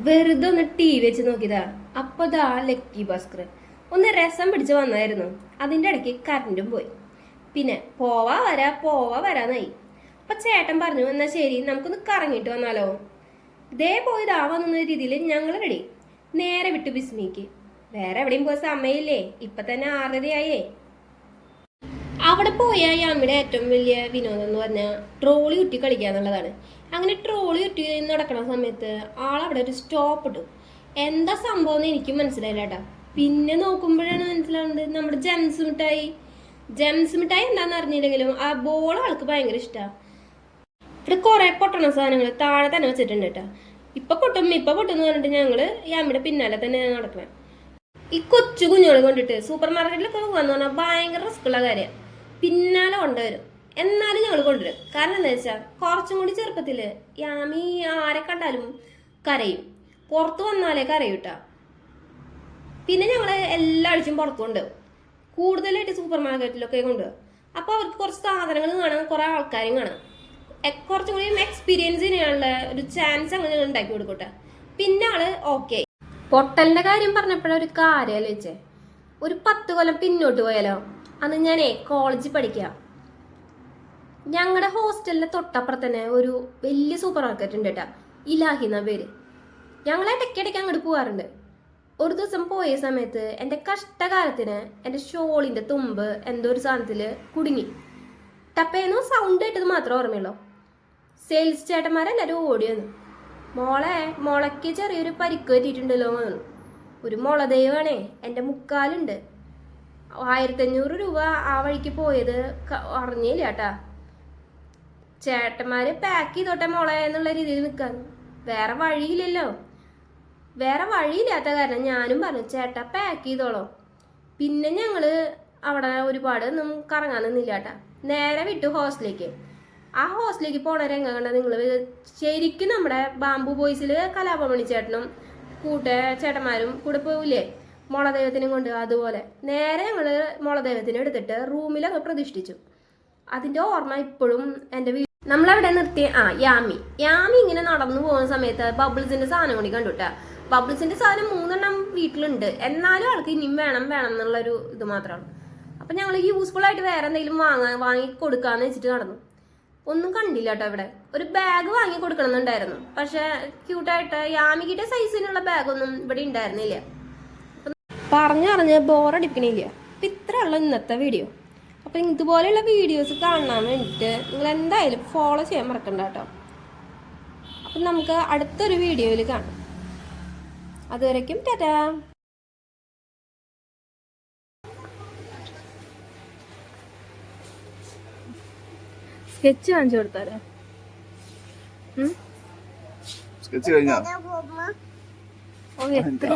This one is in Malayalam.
വെറുതെ ഒന്ന് ടി വി വെച്ച് നോക്കിയതാ. അപ്പൊ ദാ ലക്കി ഭാസ്കർ ഒന്ന് രസം പിടിച്ച് വന്നായിരുന്നു. അതിന്റെ ഇടയ്ക്ക് കറണ്ടും പോയി. പിന്നെ പോവാ വരാന്നായി. അപ്പൊ ചേട്ടൻ പറഞ്ഞു, എന്നാ ശരി നമുക്കൊന്ന് കറങ്ങിട്ട് വന്നാലോ. ദേ പോയതാവാന്ന രീതിയിൽ ഞങ്ങൾ റെഡി. നേരെ വിട്ടു ബിസ്മിക്ക്. വേറെ എവിടെയും പോയ സമയമില്ലേ, ഇപ്പൊ തന്നെ 6:30 അവിടെ പോയാൽ യാമിയുടെ ഏറ്റവും വലിയ വിനോദം എന്ന് പറഞ്ഞാൽ ട്രോളി ഉറ്റി കളിക്കുക എന്നുള്ളതാണ്. അങ്ങനെ ട്രോളി ഉറ്റി നടക്കുന്ന സമയത്ത് ആളവിടെ ഒരു സ്റ്റോപ്പ് ഇട്ടു. എന്താ സംഭവം എന്ന് എനിക്കും മനസ്സിലായില്ല കേട്ടോ. പിന്നെ നോക്കുമ്പോഴാണ് മനസ്സിലാവുന്നത് നമ്മുടെ ജെംസ് മിഠായി എന്താണെന്ന് അറിഞ്ഞില്ലെങ്കിലും ആ ബോൾ ആൾക്ക് ഭയങ്കര ഇഷ്ടമാണ്. ഇവിടെ കുറെ പൊട്ടണ സാധനങ്ങൾ താഴെ തന്നെ വെച്ചിട്ടുണ്ട് കേട്ടോ. ഇപ്പൊ പൊട്ടും എന്ന് പറഞ്ഞിട്ട് ഞങ്ങള് യാമിയുടെ പിന്നാലെ തന്നെ നടക്കണം. ഈ കൊച്ചു കുഞ്ഞുങ്ങളെ കൊണ്ടിട്ട് സൂപ്പർ മാർക്കറ്റിലൊക്കെ പോകാന്ന് പറഞ്ഞാൽ ഭയങ്കര റിസ്ക് ഉള്ള കാര്യം. പിന്നാലെ കൊണ്ടുവരും, എന്നാലും ഞങ്ങൾ കൊണ്ടുവരും. കാരണം എന്താ വെച്ചാൽ കുറച്ചും കൂടി ചെറുപ്പത്തില് യാമി ആരെ കണ്ടാലും കരയും. പുറത്തു വന്നാലേ കരയൂട്ടാ. പിന്നെ ഞങ്ങള് എല്ലാ ആഴ്ചയും പുറത്തു കൊണ്ടുപോകും. കൂടുതലായിട്ട് സൂപ്പർ മാർക്കറ്റിലൊക്കെ കൊണ്ടുപോകും. അപ്പൊ അവർക്ക് കുറച്ച് സാധനങ്ങൾ കാണാം, കുറെ ആൾക്കാരും കാണാം. കുറച്ചും കൂടി എക്സ്പീരിയൻസ് ചെയ്യാനുള്ള ഒരു ചാൻസ് അങ്ങനെ ഉണ്ടാക്കി കൊടുക്കട്ടെ. പിന്നെ ആള് ഓക്കെ. പൊട്ടലിന്റെ കാര്യം പറഞ്ഞപ്പോഴൊരു കാര്യമല്ലേ വെച്ചേ, ഒരു 10 കൊല്ലം പിന്നോട്ട് പോയാലോ. അന്ന് ഞാനേ കോളേജിൽ പഠിക്കാം. ഞങ്ങളുടെ ഹോസ്റ്റലിന്റെ തൊട്ടപ്പുറത്ത് തന്നെ ഒരു വലിയ സൂപ്പർ മാർക്കറ്റ് ഉണ്ട് കേട്ടാ, ഇലാഹി എന്ന പേര്. ഞങ്ങൾ ഇടയ്ക്കിടയ്ക്ക് അങ്ങോട്ട് പോകാറുണ്ട്. ഒരു ദിവസം പോയ സമയത്ത് എൻ്റെ കഷ്ടകാലത്തിന് എൻ്റെ ഷോളിന്റെ തുമ്പ് എന്തോ ഒരു സാധനത്തില് കുടുങ്ങി. ടപ്പേന്നോ സൗണ്ട് കേട്ടത് മാത്രമേ ഓർമ്മയുള്ളൂ. സെയിൽസ് ചേട്ടന്മാരെല്ലാവരും ഓടി വന്നു. മുളയ്ക്ക് ചെറിയൊരു പരിക്ക് പറ്റിയിട്ടുണ്ടല്ലോ. ഒരു മുള ദൈവമാണേ, എൻ്റെ മുക്കാലുണ്ട്. 1500 രൂപ ആ വഴിക്ക് പോയത് അറിഞ്ഞില്ല കേട്ടാ. ചേട്ടന്മാര് പാക്ക് ചെയ്തോട്ടെ മോളെ എന്നുള്ള രീതിയിൽ നിൽക്കാൻ വേറെ വഴിയില്ലാത്ത കാരണം ഞാനും പറഞ്ഞു, ചേട്ടാ പാക്ക് ചെയ്തോളോ. പിന്നെ ഞങ്ങള് അവിടെ ഒരുപാട് ഒന്നും കറങ്ങാൻ നിന്നില്ല കേട്ടാ. നേരെ വിട്ടു ഹോസ്റ്റലിലേക്ക്. ആ ഹോസ്റ്റലിലേക്ക് പോണ രംഗം കണ്ട നിങ്ങള് ശരിക്കും നമ്മുടെ ബാംബു ബോയ്സിൽ കലാപമണി ചേട്ടനും ചേട്ടന്മാരും കൂടെ പോവില്ലേ മുളദൈവത്തിനും കൊണ്ട്, അതുപോലെ നേരെ ഞങ്ങള് മുളദൈവത്തിനെ എടുത്തിട്ട് റൂമിലൊക്കെ പ്രതിഷ്ഠിച്ചു. അതിന്റെ ഓർമ്മ ഇപ്പോഴും എൻ്റെ നമ്മളവിടെ നിർത്തിയ യാമി ഇങ്ങനെ നടന്നു പോകുന്ന സമയത്ത് ബബിൾസിന്റെ സാധനം കൂടി കണ്ടുട്ടാ. ബബിൾസിന്റെ സാധനം 3 എണ്ണം വീട്ടിലുണ്ട്, എന്നാലും ആൾക്ക് ഇനിയും വേണം എന്നുള്ളൊരു ഇത് മാത്രമാണ്. അപ്പൊ ഞങ്ങൾ യൂസ്ഫുൾ ആയിട്ട് വേറെ എന്തെങ്കിലും വാങ്ങി കൊടുക്കാന്ന് വെച്ചിട്ട് നടന്നു. ഒന്നും കണ്ടില്ല കേട്ടോ. ഇവിടെ ഒരു ബാഗ് വാങ്ങി കൊടുക്കണമെന്നുണ്ടായിരുന്നു, പക്ഷെ ക്യൂട്ടായിട്ട് യാമികിന്റെ സൈസിനുള്ള ബാഗൊന്നും ഇവിടെ ഉണ്ടായിരുന്നില്ല. പറഞ്ഞ് ബോറടിക്കണില്ല. അപ്പൊ ഇത്രയുള്ള ഇന്നത്തെ വീഡിയോ. അപ്പൊ ഇതുപോലെയുള്ള വീഡിയോസ് കാണാൻ വേണ്ടിയിട്ട് നിങ്ങൾ എന്തായാലും ഫോളോ ചെയ്യാൻ മറക്കണ്ട കേട്ടോ. അപ്പൊ നമുക്ക് അടുത്തൊരു വീഡിയോയിൽ കാണാം. അതുവരയ്ക്കും ടാറ്റാ. സ്കെച്ച് കാണിച്ചു കൊടുത്താലോ? സ്കെച്ച് കഴിഞ്ഞാ ഓ എത്ര